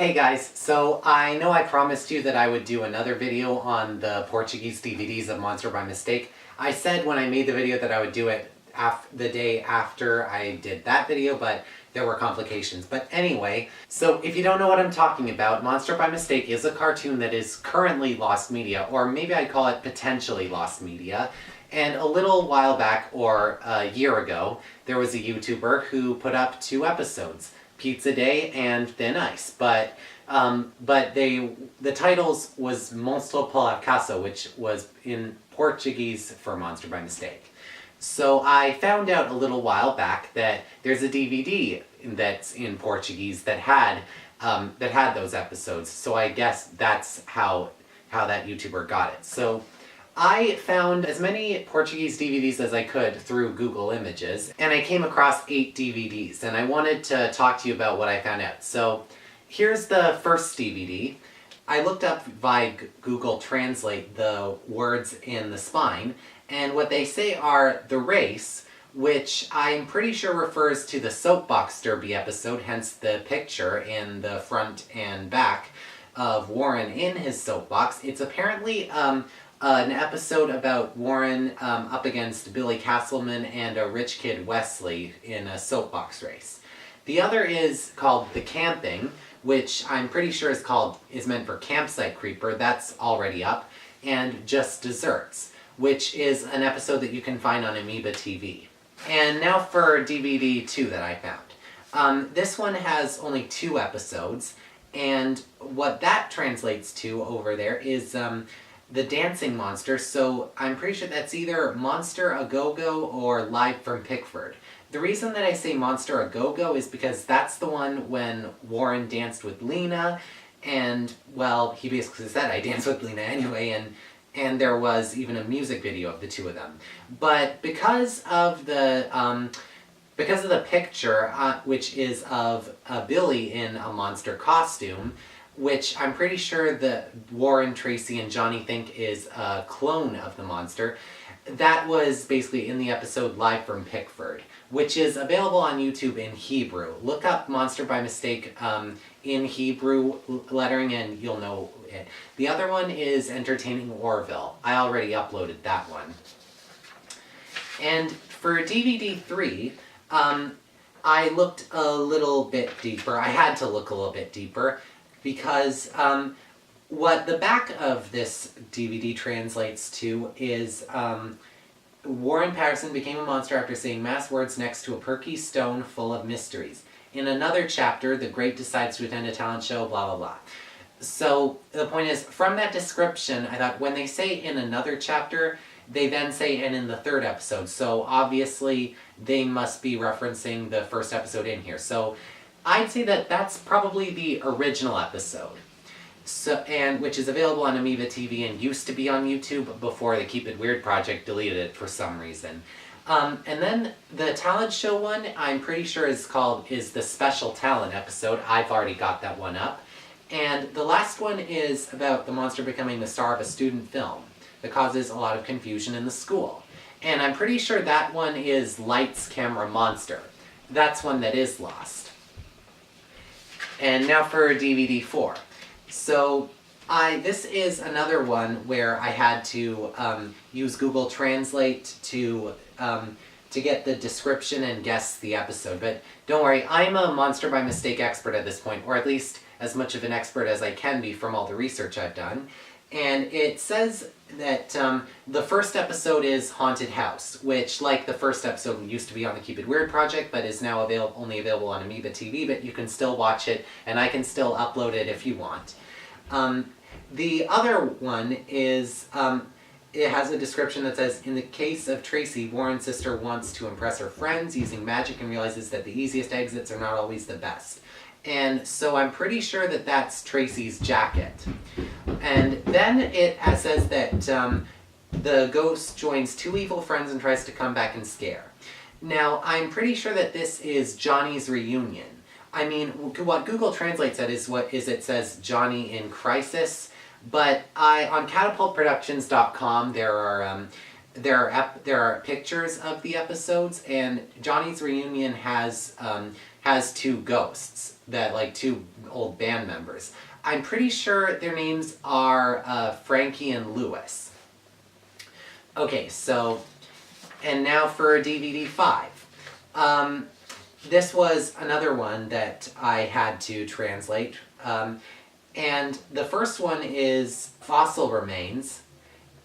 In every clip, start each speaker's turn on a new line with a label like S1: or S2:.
S1: Hey guys, so I know I promised you that I would do another video on the Portuguese DVDs of Monster by Mistake. I said when I made the video that I would do it the day after I did that video, but there were complications. But anyway, so if you don't know what I'm talking about, Monster by Mistake is a cartoon that is currently lost media, or maybe I'd call it potentially lost media. And a little while back, or a year ago, there was a YouTuber who put up 2 episodes. Pizza Day and Thin Ice, but the titles was Monstro por Acaso, which was in Portuguese for Monster by Mistake. So I found out a little while back that there's a DVD that's in Portuguese that had those episodes. So I guess that's how that YouTuber got it. So I found as many Portuguese DVDs as I could through Google Images, and I came across 8 DVDs, and I wanted to talk to you about what I found out. So here's the first DVD. I looked up via Google Translate the words in the spine, and what they say are the race, which I'm pretty sure refers to the Soapbox Derby episode, hence the picture in the front and back of Warren in his soapbox. It's apparently an episode about Warren up against Billy Castleman and a rich kid Wesley in a soapbox race. The other is called The Camping, which I'm pretty sure is meant for Campsite Creeper. That's already up. And Just Desserts, which is an episode that you can find on Amoeba TV. And now for DVD 2 that I found. This one has only 2 episodes, and what that translates to over there is the Dancing Monster, so I'm pretty sure that's either Monster A Go-Go or Live from Pickford. The reason that I say Monster A Go-Go is because that's the one when Warren danced with Lena, and, well, he basically said, I danced with Lena anyway, and there was even a music video of the 2 of them. But because of the picture, which is of Billy in a monster costume, which I'm pretty sure that Warren, Tracy, and Johnny think is a clone of the monster. That was basically in the episode Live from Pickford, which is available on YouTube in Hebrew. Look up Monster by Mistake in Hebrew lettering and you'll know it. The other one is Entertaining Orville. I already uploaded that one. And for DVD 3, I looked a little bit deeper. I had to look a little bit deeper, because what the back of this DVD translates to is Warren Patterson became a monster after saying mass words next to a perky stone full of mysteries. In another chapter, the Great decides to attend a talent show, blah blah blah. So the point is, from that description, I thought when they say in another chapter, they then say and in the 3rd episode. So obviously they must be referencing the 1st episode in here. So I'd say that that's probably the original episode, which is available on Amoeba TV and used to be on YouTube before the Keep It Weird project deleted it for some reason. And then the talent show one, I'm pretty sure is the Special Talent episode. I've already got that one up. And the last one is about the monster becoming the star of a student film that causes a lot of confusion in the school. And I'm pretty sure that one is Lights, Camera, Monster. That's one that is lost. And now for DVD 4. So this is another one where I had to use Google Translate to get the description and guess the episode. But don't worry, I'm a Monster by Mistake expert at this point, or at least as much of an expert as I can be from all the research I've done. And it says that the 1st episode is Haunted House, which, like the 1st episode, used to be on the Keep It Weird project, but is now only available on Amoeba TV, but you can still watch it, and I can still upload it if you want. The other one is, it has a description that says, in the case of Tracy, Warren's sister wants to impress her friends using magic and realizes that the easiest exits are not always the best. And so I'm pretty sure that that's Tracy's jacket. And then it says that the ghost joins 2 evil friends and tries to come back and scare. Now, I'm pretty sure that this is Johnny's reunion. I mean, what Google Translate said is it says Johnny in Crisis, but on catapultproductions.com there are pictures of the episodes, and Johnny's reunion has 2 ghosts. that like two old band members. I'm pretty sure their names are Frankie and Lewis. Okay, so, and now for DVD 5. This was another one that I had to translate. And the first one is Fossil Remains.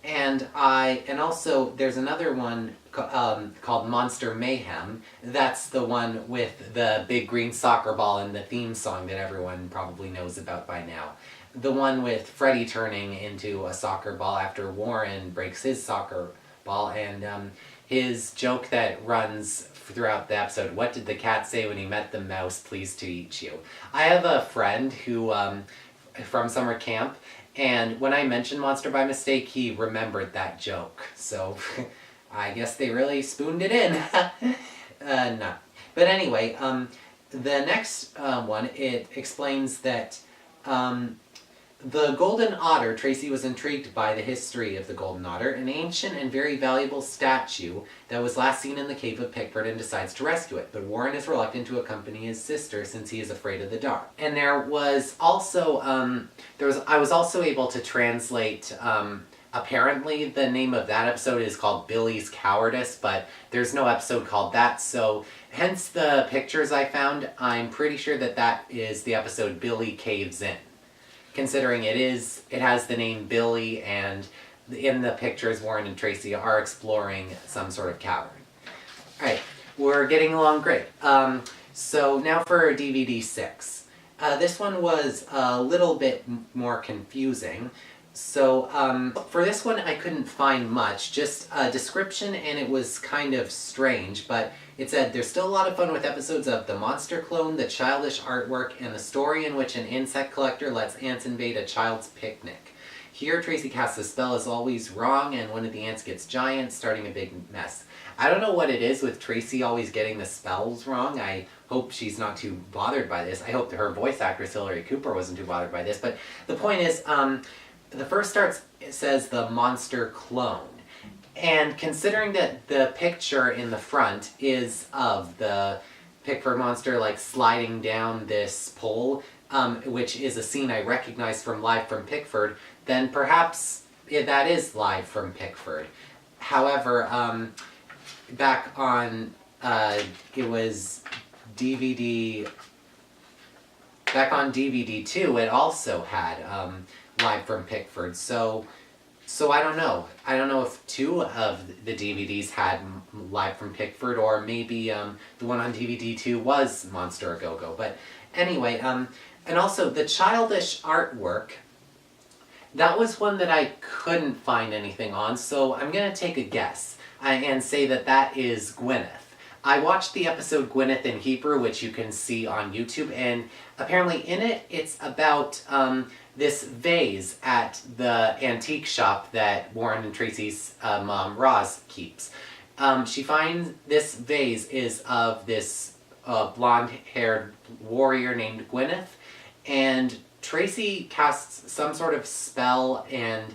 S1: And also there's another one called Monster Mayhem. That's the one with the big green soccer ball and the theme song that everyone probably knows about by now. The one with Freddy turning into a soccer ball after Warren breaks his soccer ball, and his joke that runs throughout the episode, "What did the cat say when he met the mouse? Pleased to eat you." I have a friend who, from summer camp, and when I mentioned Monster by mistake, he remembered that joke. So I guess they really spooned it in. No. But anyway, the next one, it explains that the golden otter, Tracy was intrigued by the history of the golden otter, an ancient and very valuable statue that was last seen in the cave of Pickford, and decides to rescue it. But Warren is reluctant to accompany his sister since he is afraid of the dark. And there was also, I was also able to translate, apparently the name of that episode is called Billy's Cowardice, but there's no episode called that, so hence the pictures I found, I'm pretty sure that that is the episode Billy Caves In. Considering it has the name Billy, and in the pictures Warren and Tracy are exploring some sort of cavern. Alright, we're getting along great. So now for DVD 6. This one was a little bit more confusing. So for this one I couldn't find much, just a description, and it was kind of strange, but it said, "There's still a lot of fun with episodes of The Monster Clone, the childish artwork, and the story in which an insect collector lets ants invade a child's picnic. Here, Tracy casts a spell as always wrong, and one of the ants gets giant, starting a big mess." I don't know what it is with Tracy always getting the spells wrong. I hope she's not too bothered by this. I hope her voice actress Hillary Cooper wasn't too bothered by this, but the point is, the first it says The Monster Clone. And considering that the picture in the front is of the Pickford monster like sliding down this pole, which is a scene I recognize from Live from Pickford, then perhaps that is Live from Pickford. However, back on, it was DVD, back on DVD 2, it also had Live from Pickford, so I don't know. I don't know if 2 of the DVDs had Live from Pickford, or maybe the one on DVD 2 was Monster A Go-Go. But anyway, and also the childish artwork, that was one that I couldn't find anything on, so I'm going to take a guess and say that that is Gwyneth. I watched the episode Gwyneth in Hebrew, which you can see on YouTube, and apparently in it, it's about this vase at the antique shop that Warren and Tracy's mom, Roz, keeps. She finds this vase is of this blonde-haired warrior named Gwyneth, and Tracy casts some sort of spell, and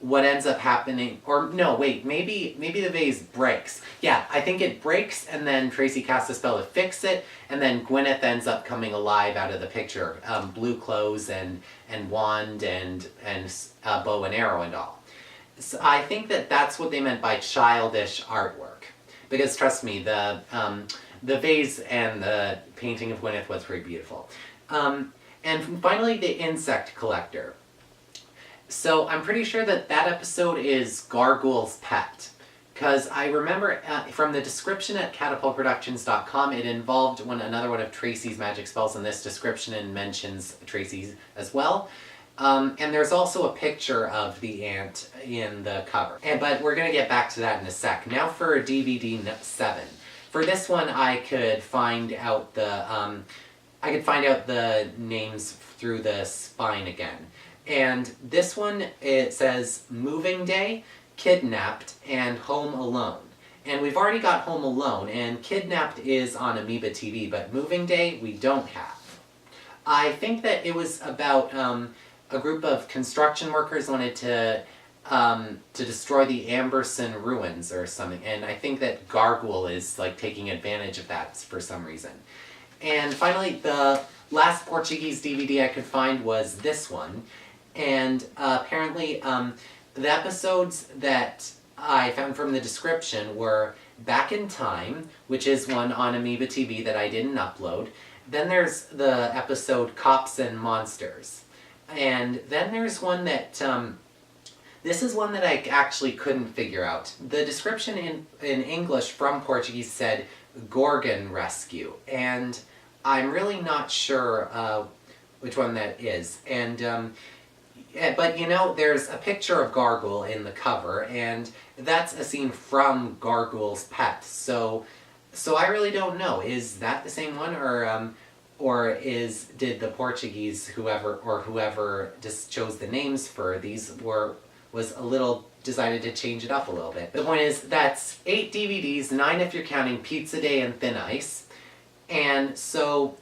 S1: what ends up happening, or no, wait, maybe the vase breaks. Yeah, I think it breaks, and then Tracy casts a spell to fix it, and then Gwyneth ends up coming alive out of the picture. Blue clothes and wand and bow and arrow and all. So I think that that's what they meant by childish artwork. Because trust me, the vase and the painting of Gwyneth was pretty beautiful. And finally, the insect collector. So I'm pretty sure that that episode is Gargoyle's Pet. Because I remember from the description at catapultproductions.com, it involved another one of Tracy's magic spells in this description, and mentions Tracy's as well. And there's also a picture of the ant in the cover. But we're going to get back to that in a sec. Now for DVD 7. For this one, I could find out the names through the spine again. And this one, it says Moving Day, Kidnapped, and Home Alone. And we've already got Home Alone, and Kidnapped is on Amoeba TV, but Moving Day we don't have. I think that it was about a group of construction workers wanted to destroy the Amberson ruins or something, and I think that Gargoyle is like taking advantage of that for some reason. And finally, the last Portuguese DVD I could find was this one, and apparently the episodes that I found from the description were Back in Time, which is one on Amoeba TV that I didn't upload. Then there's the episode Cops and Monsters. And then there's one that, this is one that I actually couldn't figure out. The description in English from Portuguese said Gorgon Rescue, and I'm really not sure which one that is. And but you know, there's a picture of Gargoyle in the cover, and that's a scene from Gargoyle's Pet. So I really don't know. Is that the same one, or did the Portuguese whoever just chose the names for these was a little decided to change it up a little bit. The point is, that's 8 DVDs, 9 if you're counting Pizza Day and Thin Ice, and so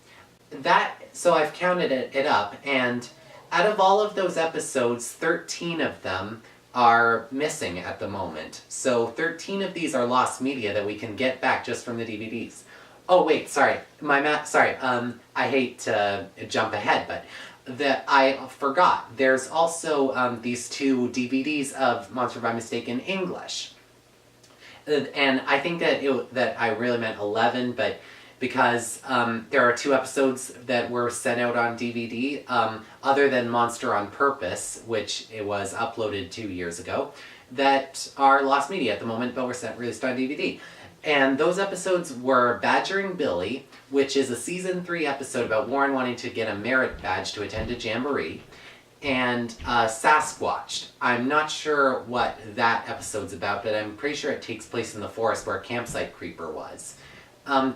S1: I've counted it up, and out of all of those episodes, 13 of them are missing at the moment. So 13 of these are lost media that we can get back just from the DVDs. Oh wait, sorry, I hate to jump ahead, but I forgot. There's also these 2 DVDs of Monster by Mistake in English. And I think that I really meant 11, but because there are 2 episodes that were sent out on DVD, other than Monster on Purpose, which it was uploaded 2 years ago, that are lost media at the moment, but were released on DVD. And those episodes were Badgering Billy, which is a season 3 episode about Warren wanting to get a merit badge to attend a jamboree, and Sasquatched. I'm not sure what that episode's about, but I'm pretty sure it takes place in the forest where Campsite Creeper was.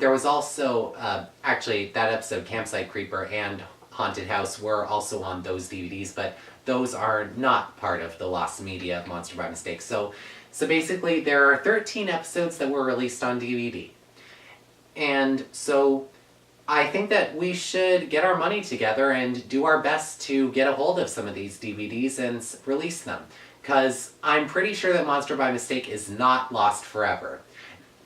S1: There was also, actually, that episode, Campsite Creeper and Haunted House, were also on those DVDs, but those are not part of the lost media of Monster by Mistake. So basically, there are 13 episodes that were released on DVD. And so I think that we should get our money together and do our best to get a hold of some of these DVDs and release them. Because I'm pretty sure that Monster by Mistake is not lost forever.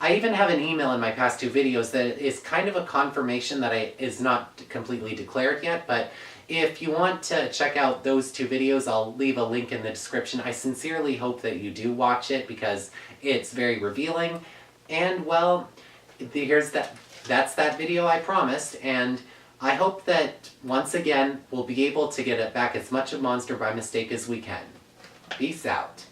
S1: I even have an email in my past 2 videos that is kind of a confirmation that is not completely declared yet, but if you want to check out those 2 videos, I'll leave a link in the description. I sincerely hope that you do watch it because it's very revealing. And well, that's that video I promised, and I hope that once again we'll be able to get it back as much of Monster by Mistake as we can. Peace out.